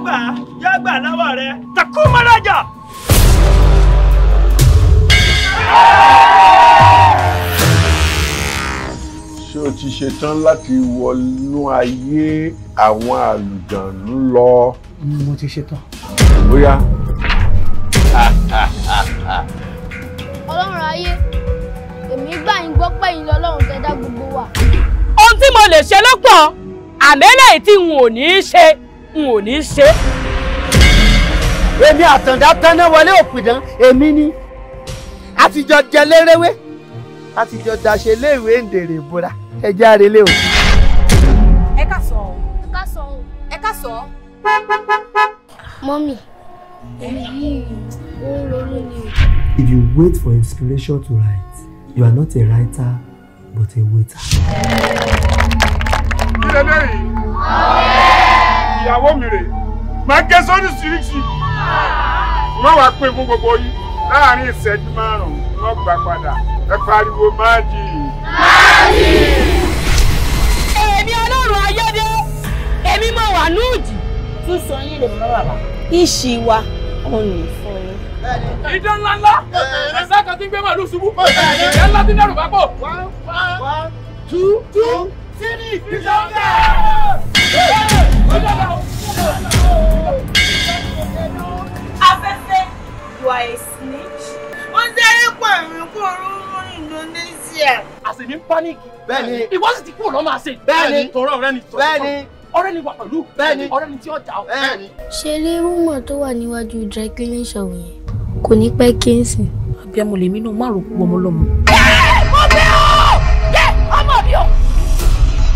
gbà lọ́wọ́ rẹ. Takú mọ́lájà. Ṣé o ti ṣetán láti wọnú ayé àwọn àlùjànnú lọ? Mo ti ṣetán. Bóyá. Ọlọ́run ayé, èmi gbà yín gbọ́ pé yín lọ́lọ́run tẹ́ dá gbogbo wa. Ohun tí mo lè ṣe lọ́pọ̀, àmẹ́lẹ̀ tí n ò ní ṣe, n ò ní ṣe. Èmi àtàndá tẹ́ná wọlé òpìdán, èmi ni. Àtijọ́ jẹ lérewé, àtijọ́ dàṣe léèwé ǹdèrè ìbúra, ẹjẹ́ àrèlé o. Ẹ ká sọ ọ́. Ẹ ká sọ ọ́. Ẹ ká sọ ọ́. Mọ́mì, èmi yìí ó ń ronú ni. If you wait for inspiration to write, you are not a writer, but a waiter. Ìyàwó mi rè, máa gé sórí síríṣì. Wọ́n wá pín fún gbogbo yín láàárín ìṣẹ́jú 5, wọ́n gbà padà. Ẹ pariwo máàdì. Máàdì! Èmi Ọlọ́run ayédè, èmi mọ̀ wà núùjì. Tún sọ yín lè mọ́ bàbá. Ìṣì wa, ọ̀nà ìfún yín. Ìdán ńláńlá, ẹ̀sán kan tí ń gbé màlúù ṣubú. Ìdán ńlá tí ń dẹrù pápọ̀. 1, 2, 3, ìjọba! Afẹ́fẹ́, you are a snitch. Wọ́n sáré pààrọ̀ kọ̀ọ̀rọ̀ ní Indonesia. Àṣì ní pánìkì. Bẹ́ẹ̀ni. Ìwọ sì ti kúrò lọ́mọ àṣẹ. Bẹ́ẹ̀ni. Tọrọ ọ̀rẹ́ ni. Bẹ́ẹ̀ni. Ọ̀rẹ́ ni wà pẹ̀lú. Bẹ́ẹ̀ni. Ọ̀rẹ́ ni tí ó jà ọ́. Bẹ́ẹ̀ni. Ṣé ilé rúmọ̀ tó wà níwájú dry cleaning shop yẹn kò ní pẹ́ kí n sìn? Abiyamọ lèmi náà má rò pọ̀ ọmọ lọ́mọ. Ọmọ mi o!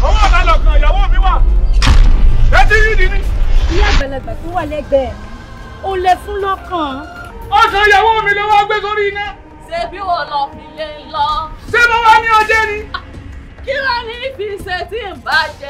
Ọwọ́ ọ̀gá lọ̀kan ìyàwó mi wà. Ẹ ti rí ìdí ni. Ìyá àgbàlagbà tó wà lẹ́gbẹ̀ẹ́ mi, ó lẹ fún lọ́kàn. Ọ̀sán ìyàwó mi ló wá gbé sórí iná. Ṣé bí wọ́n lọ fi lé lọ? Ṣé mo wá ní ọjẹ́ ni? Kí wá ní fi ṣe tí ń bá jẹ?